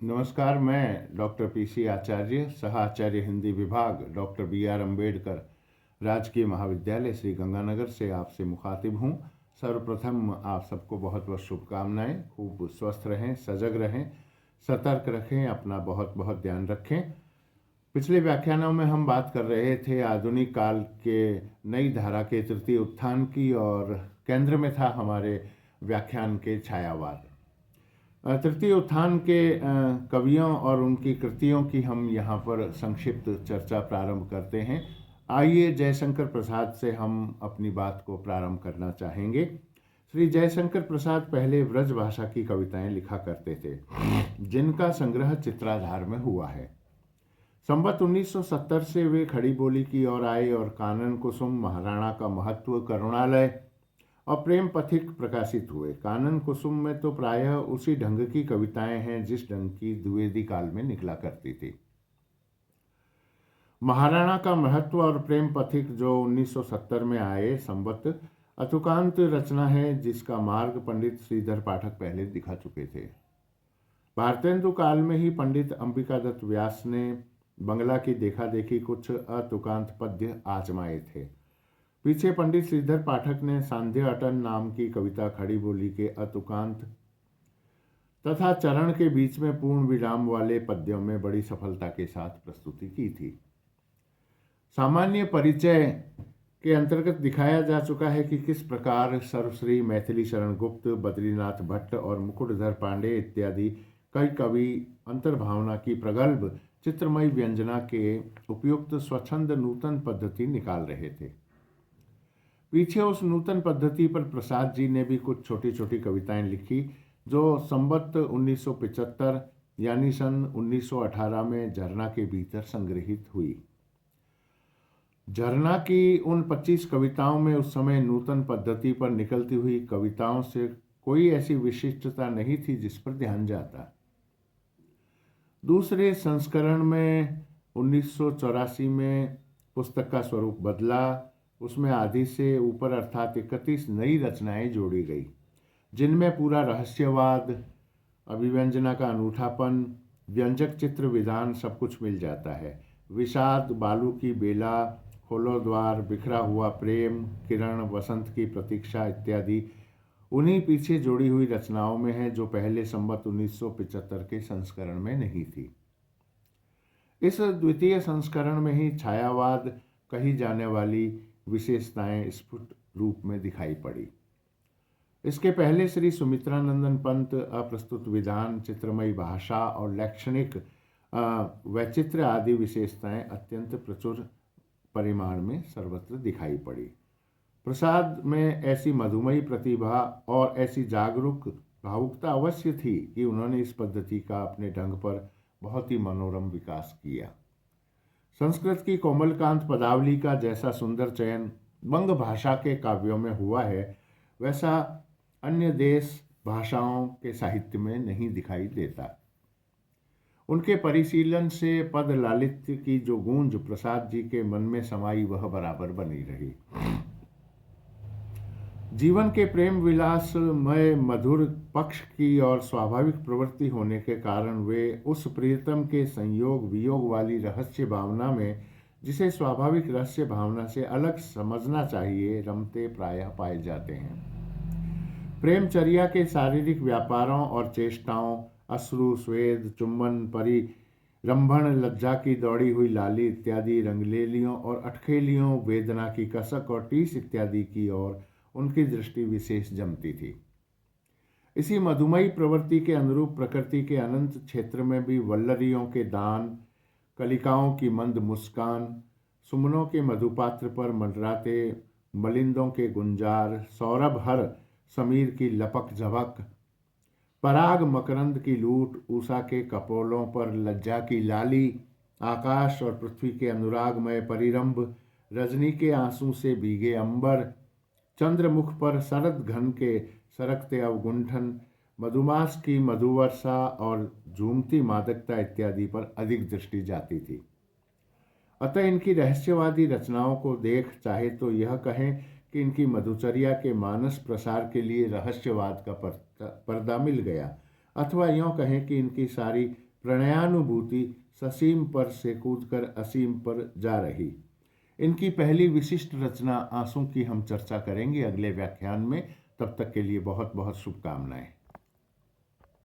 नमस्कार। मैं doctor PC आचार्य, सह आचार्य हिंदी विभाग, डॉक्टर बी आर अम्बेडकर राजकीय महाविद्यालय श्री गंगानगर से आपसे मुखातिब हूँ। सर्वप्रथम आप सबको बहुत बहुत शुभकामनाएं। खूब स्वस्थ रहें, सजग रहें, सतर्क रखें, अपना बहुत बहुत ध्यान रखें। पिछले व्याख्यानों में हम बात कर रहे थे आधुनिक काल के नई धारा के तृतीय उत्थान की, और केंद्र में था हमारे व्याख्यान के छायावाद। तृतीय उत्थान के कवियों और उनकी कृतियों की हम यहाँ पर संक्षिप्त चर्चा प्रारंभ करते हैं। आइए जयशंकर प्रसाद से हम अपनी बात को प्रारंभ करना चाहेंगे। श्री जयशंकर प्रसाद पहले व्रज भाषा की कविताएं लिखा करते थे, जिनका संग्रह चित्राधार में हुआ है। संवत 1970 से वे खड़ी बोली की ओर आए और कानन कुसुम, महाराणा का महत्व, करुणालय और प्रेम पथिक प्रकाशित हुए। कानन कुसुम में तो प्रायः उसी ढंग की कविताएं हैं जिस ढंग की द्विवेदी काल में निकला करती थी। महाराणा का महत्व और प्रेम पथिक जो 1970 में आए, संवत अतुकांत रचना है, जिसका मार्ग पंडित श्रीधर पाठक पहले दिखा चुके थे। भारतेंदु काल में ही पंडित अंबिका दत्त व्यास ने बंगला की देखा देखी कुछ अतुकांत पद्य आजमाए थे। पीछे पंडित श्रीधर पाठक ने सांध्य अटन नाम की कविता खड़ी बोली के अतुकांत तथा चरण के बीच में पूर्ण विराम वाले पद्यों में बड़ी सफलता के साथ प्रस्तुति की थी। सामान्य परिचय के अंतर्गत दिखाया जा चुका है कि किस प्रकार सर्वश्री मैथिली शरण गुप्त, बद्रीनाथ भट्ट और मुकुटधर पांडे इत्यादि कई कवि अंतर्भावना की प्रगल्भ चित्रमयी व्यंजना के उपयुक्त स्वच्छंद नूतन पद्धति निकाल रहे थे। पीछे उस नूतन पद्धति पर प्रसाद जी ने भी कुछ छोटी छोटी कविताएं लिखी, जो संवत 1975 यानी सन 1918 में झरना के भीतर संग्रहित हुई। झरना की उन 25 कविताओं में उस समय नूतन पद्धति पर निकलती हुई कविताओं से कोई ऐसी विशिष्टता नहीं थी जिस पर ध्यान जाता। दूसरे संस्करण में 1984 में पुस्तक का स्वरूप बदला। उसमें आधी से ऊपर अर्थात 31 नई रचनाएं जोड़ी गई, जिनमें पूरा रहस्यवाद, अभिव्यंजना का अनूठापन, व्यंजक चित्र विधान सब कुछ मिल जाता है। विषाद, बालू की बेला, खोलो द्वार, बिखरा हुआ प्रेम, किरण, वसंत की प्रतीक्षा इत्यादि उन्हीं पीछे जोड़ी हुई रचनाओं में है, जो पहले संवत 1975 के संस्करण में नहीं थी। इस द्वितीय संस्करण में ही छायावाद कही जाने वाली विशेषताएं स्फुट रूप में दिखाई पड़ी। इसके पहले श्री सुमित्रानंदन पंत अप्रस्तुत विधान, चित्रमयी भाषा और लैक्षणिक वैचित्र आदि विशेषताएं अत्यंत प्रचुर परिमाण में सर्वत्र दिखाई पड़ी। प्रसाद में ऐसी मधुमयी प्रतिभा और ऐसी जागरूक भावुकता अवश्य थी कि उन्होंने इस पद्धति का अपने ढंग पर बहुत ही मनोरम विकास किया। संस्कृत की कोमलकांत पदावली का जैसा सुंदर चयन बंग भाषा के काव्यों में हुआ है, वैसा अन्य देश भाषाओं के साहित्य में नहीं दिखाई देता। उनके परिशीलन से पद लालित्य की जो गूंज प्रसाद जी के मन में समाई, वह बराबर बनी रही। जीवन के प्रेम विलास में मधुर पक्ष की और स्वाभाविक प्रवृत्ति होने के कारण वे उस प्रियतम के संयोग वियोग वाली रहस्य भावना में, जिसे स्वाभाविक रहस्य भावना से अलग समझना चाहिए, रमते प्रायः पाए जाते हैं। प्रेमचर्या के शारीरिक व्यापारों और चेष्टाओं, अश्रु, स्वेद, चुंबन, परिरंभण, लज्जा की दौड़ी हुई लाली इत्यादि रंगलेलियों और अटखेलियों, वेदना की कसक और टीस इत्यादि की ओर उनकी दृष्टि विशेष जमती थी। इसी मधुमयी प्रवृत्ति के अनुरूप प्रकृति के अनंत क्षेत्र में भी वल्लरियों के दान, कलिकाओं की मंद मुस्कान, सुमनों के मधुपात्र पर मंडराते मलिंदों के गुंजार, सौरभ हर समीर की लपक झपक, पराग मकरंद की लूट, उषा के कपोलों पर लज्जा की लाली, आकाश और पृथ्वी के अनुरागमय परिरंभ, रजनी के आंसू से भीगे अंबर, चंद्रमुख पर शरद घन के सरकते अवगुंठन, मधुमास की मधुवर्षा और झूमती मादकता इत्यादि पर अधिक दृष्टि जाती थी। अतः इनकी रहस्यवादी रचनाओं को देख चाहे तो यह कहें कि इनकी मधुचर्या के मानस प्रसार के लिए रहस्यवाद का पर्दा मिल गया, अथवा यूँ कहें कि इनकी सारी प्रणयानुभूति ससीम पर से कूदकर असीम पर जा रही। इनकी पहली विशिष्ट रचना आंसू की हम चर्चा करेंगे अगले व्याख्यान में। तब तक के लिए बहुत बहुत शुभकामनाएं।